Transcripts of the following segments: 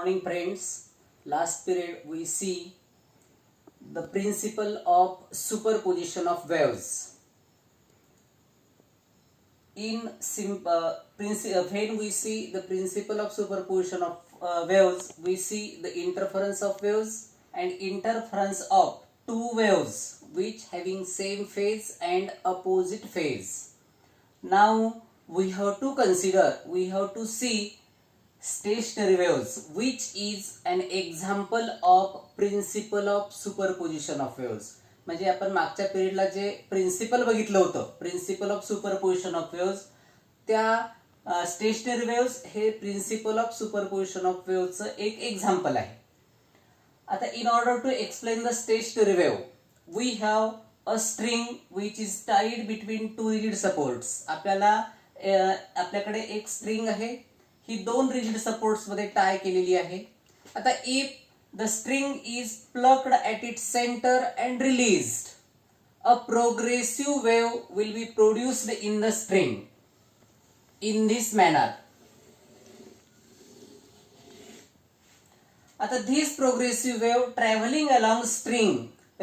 morning friends. Last period we see the principle of superposition of waves. When we see the principle of superposition of waves, we see the interference of waves and interference of two waves which having same phase and opposite phase. Now we have to see stationary waves, which is an example of principle of superposition of waves. म्हणजे आपण मागच्या पिरियडला जे principle बघितलं होतं, principle of superposition of waves, त्या stationary waves हे principle of superposition of वेव्सचं एक example आहे. आता in order to explain the stationary wave we have a string which is tied between two rigid supports. आपल्याकडे एक स्ट्रिंग आहे, ही दोन रिजिड सपोर्ट्स मध्ये टाय केलेली आहे. आता if the string is plucked at its centre and released, a progressive wave will be produced in the string in this manner. आता this progressive wave traveling along string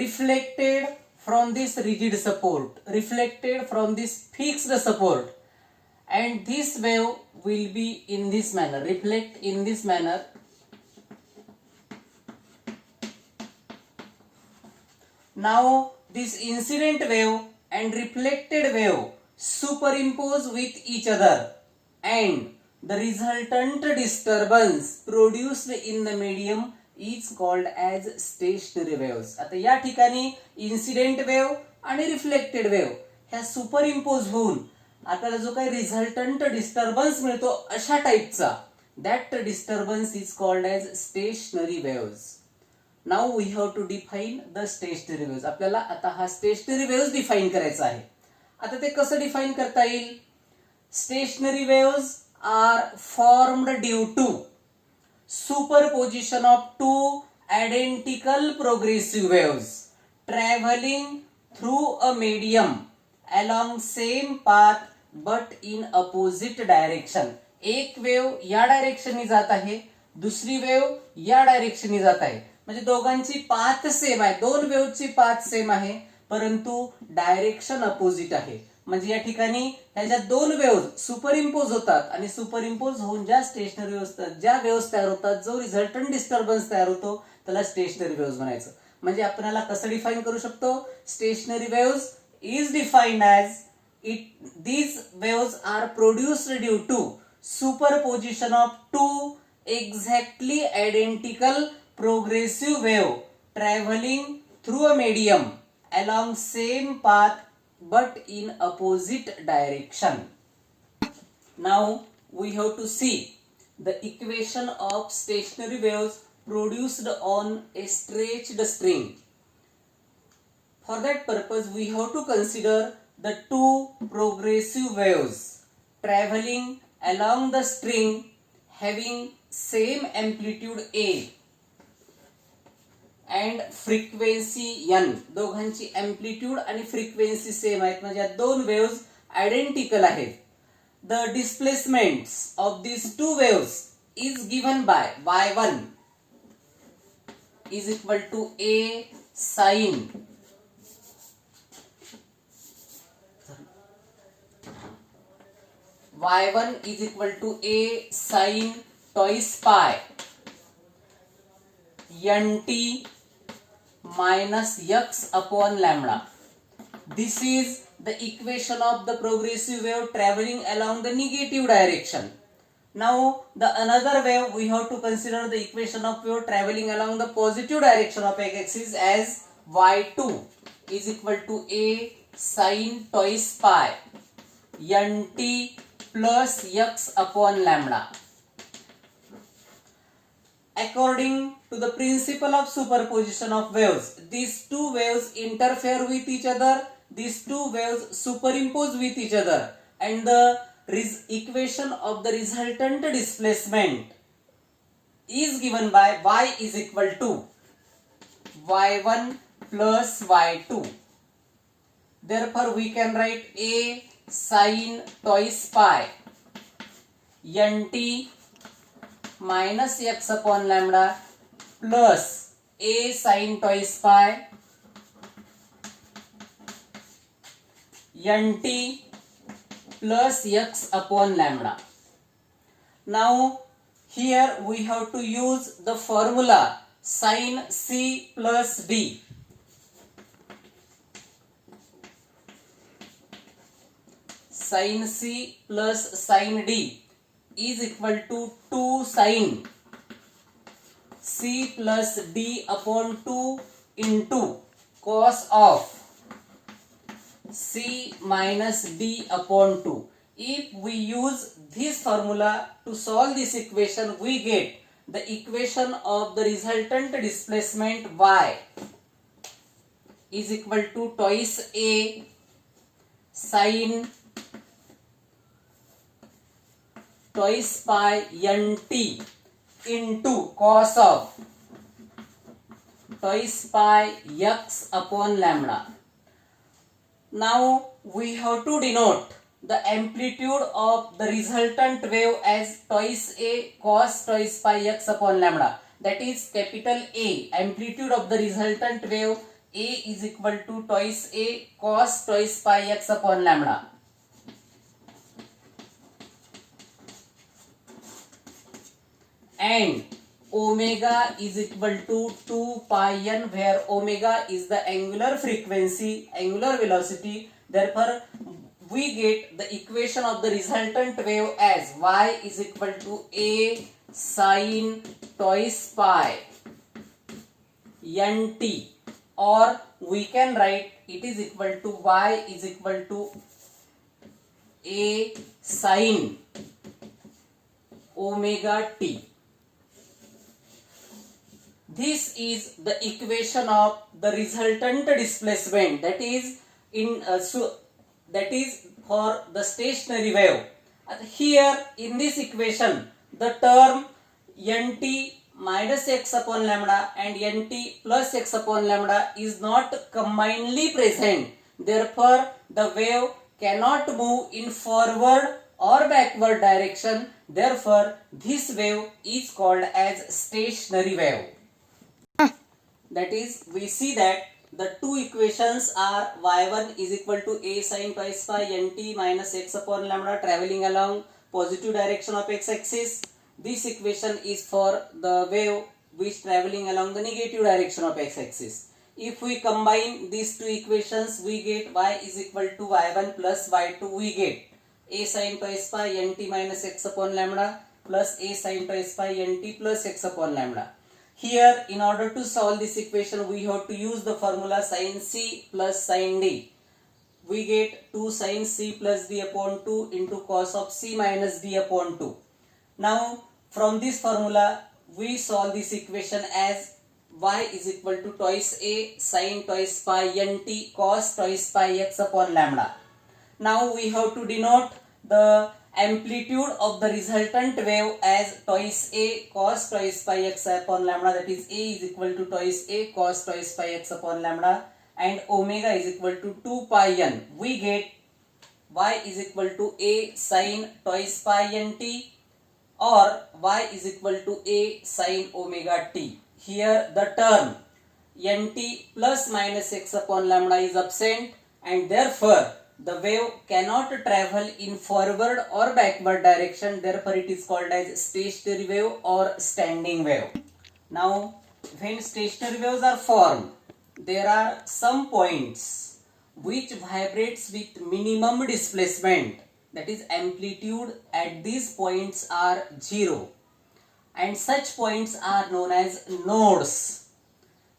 reflected from this rigid support, reflected from this fixed support, and this wave will be in this manner, reflect in this manner. Now this incident wave and reflected wave superimpose with each other, and the resultant disturbance produced in the medium is called as stationary waves. आता या ठिकाणी incident wave आणि reflected wave ह्या superimpose होऊन आपल्याला जो काही resultant disturbance मिळतो अशा टाइपचा, that disturbance is called as stationary waves. Now we have to define the stationary waves. आपल्याला आता हा स्टेशनरी वेव्स डिफाइन करायचा आहे. आता ते कसं डिफाइन करता येईल? Stationary waves are formed due to superposition of two identical progressive waves travelling through a medium along same path but in opposite direction. एक वेव्ह या डायरेक्शननी जात आहे, दुसरी वेव्ह या डायरेक्शननी जात आहे. म्हणजे दोघांची पाथ सेम आहे, दोन वेव्हची पाथ सेम आहे, परंतु डायरेक्शन अपोजिट आहे. म्हणजे या ठिकाणी ह्याच्या दोन वेव्स सुपरइम्पोज होतात आणि सुपरइम्पोज होऊन ज्या स्टेशनरी वेव्स तयार होतात, जो रिझल्टंट डिस्टर्बन्स तयार होतो त्याला स्टेशनरी वेव्स म्हणायचं. म्हणजे आपल्याला कसं डिफाइन करू शकतो? Stationery waves is defined as these waves are produced due to superposition of two exactly identical progressive wave traveling through a medium along same path but in opposite direction. Now we have to see the equation of stationary waves produced on a stretched string. For that purpose we have to consider the two progressive waves traveling along the string having same amplitude A and frequency n. दोघांची amplitude आणि frequency same आहेत, म्हणजे या दोन waves identical आहेत. The displacements of these two waves is given by y1 is equal to A sin y1 is equal to A sin twice pi nt minus x upon lambda. This is the equation of the progressive wave traveling along the negative direction. Now the another wave we have to consider the equation of wave traveling along the positive direction of x-axis as y2 is equal to A sin twice pi nt plus x upon lambda. According to the principle of superposition of waves, these two waves interfere with each other, these two waves superimpose with each other, and the equation of the resultant displacement is given by y is equal to y1 plus y2. Therefore we can write A sin twice pi nt minus x upon lambda plus a sin twice pi nt plus x upon lambda. Now here we have to use the formula sin c plus d. Sin c plus sin d is equal to 2 sin c plus d upon 2 into cos of c minus d upon 2. If we use this formula to solve this equation, we get the equation of the resultant displacement y is equal to twice a sin twice pi nt into cos of twice pi x upon lambda. Now we have to denote the amplitude of the resultant wave as twice a cos twice pi x upon lambda. That is capital A. Amplitude of the resultant wave A is equal to twice a cos twice pi x upon lambda. And omega is equal to 2 pi n, where omega is the angular frequency, angular velocity. Therefore we get the equation of the resultant wave as y is equal to a sin twice pi nt, or we can write it is equal to y is equal to a sin omega t. This is the equation of the resultant displacement, that is that is for the stationary wave. Here in this equation, the term nt minus x upon lambda and nt plus x upon lambda is not combinedly present. Therefore the wave cannot move in forward or backward direction. Therefore this wave is called as stationary wave. That is, we see that the two equations are y1 is equal to a sin twice pi nt minus x upon lambda traveling along positive direction of x-axis. This equation is for the wave which traveling along the negative direction of x-axis. If we combine these two equations, we get y is equal to y1 plus y2. We get a sin twice pi nt minus x upon lambda plus a sin twice pi nt plus x upon lambda. Here, in order to solve this equation, we have to use the formula sin c plus sin d. We get 2 sin c plus d upon 2 into cos of c minus d upon 2. Now, from this formula, we solve this equation as y is equal to twice a sin twice pi nt cos twice pi x upon lambda. Now, we have to denote the amplitude of the resultant wave as twice a cos twice pi x upon lambda, that is a is equal to twice a cos twice pi x upon lambda, and omega is equal to 2 pi n. We get y is equal to a sin twice pi nt, or y is equal to a sin omega t. Here the term nt plus minus x upon lambda is absent, and therefore the wave cannot travel in forward or backward direction. Therefore it is called as stationary wave or standing wave. Now when stationary waves are formed, there are some points which vibrates with minimum displacement, that is amplitude at these points are 0, and such points are known as nodes.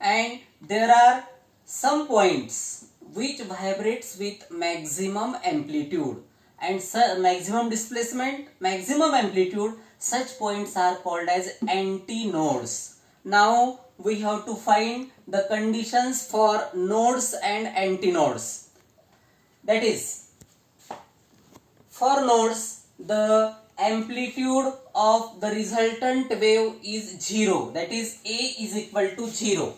And there are some points which vibrates with maximum amplitude and maximum displacement, maximum amplitude. Such points are called as antinodes. Now we have to find the conditions for nodes and antinodes. That is, for nodes, the amplitude of the resultant wave is 0, that is a is equal to 0.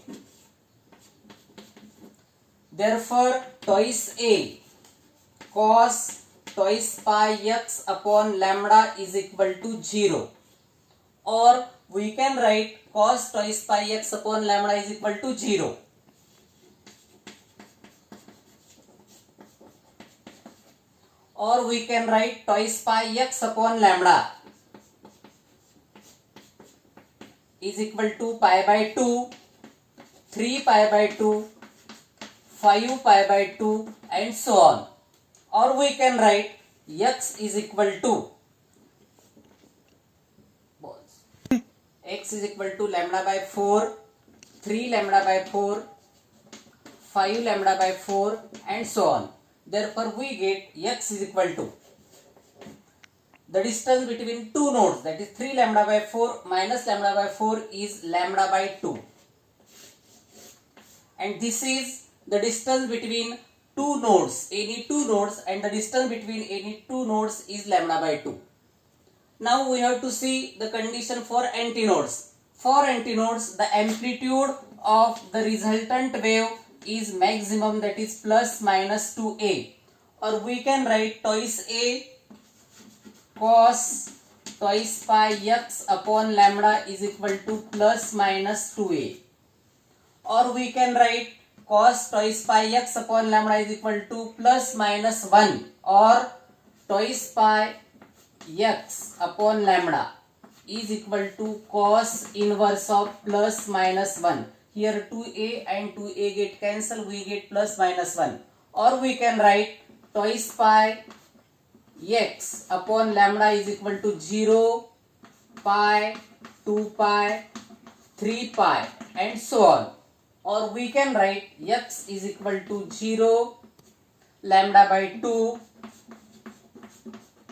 Therefore twice a cos twice pi x upon lambda is equal to 0. or we can write cos twice pi x upon lambda is equal to 0. Or we can write twice pi x upon lambda is equal to pi by 2, 3 pi by 2, 5 pi by 2 and so on. Or we can write x is equal to x is equal to lambda by 4, 3 lambda by 4, 5 lambda by 4 and so on. Therefore we get x is equal to the distance between two nodes, that is 3 lambda by 4 minus lambda by 4 is lambda by 2. And this is the distance between two nodes, any two nodes, and the distance between any two nodes is lambda by 2. Now we have to see the condition for antinodes. For antinodes, the amplitude of the resultant wave is maximum, that is plus minus 2a, or we can write twice a cos twice pi x upon lambda is equal to plus minus 2a, or we can write cos twice pi x upon lambda is equal to plus minus 1, or twice pi x upon lambda is equal to cos inverse of plus minus 1. Here 2a and 2a get cancelled, we get plus minus 1. Or we can write twice pi x upon lambda is equal to 0, pi, 2 pi, 3 pi and so on. Or we can write x is equal to 0, lambda by 2,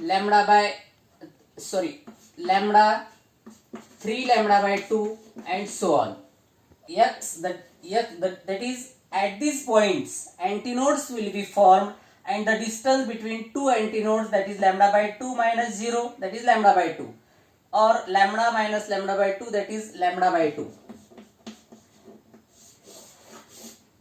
lambda 3 lambda by 2 and so on. That is, at these points antinodes will be formed, and the distance between two antinodes, that is lambda by 2 minus 0, that is lambda by 2, or lambda minus lambda by 2, that is lambda by 2.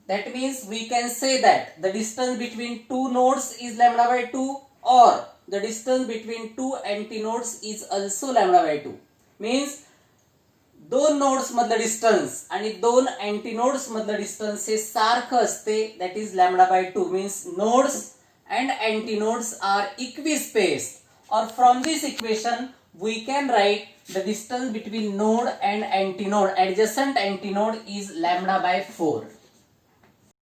That means we can say that the distance between two nodes is lambda by 2, or the distance between two antinodes is also lambda by 2. Means दोन nodes मधलं distance आणि दोन antinodes मधलं distance हे सारखं असते, that is lambda by 2. Means nodes and antinodes are equispaced, or from this equation we can write the distance between node and antinode, adjacent antinode, is lambda by 4.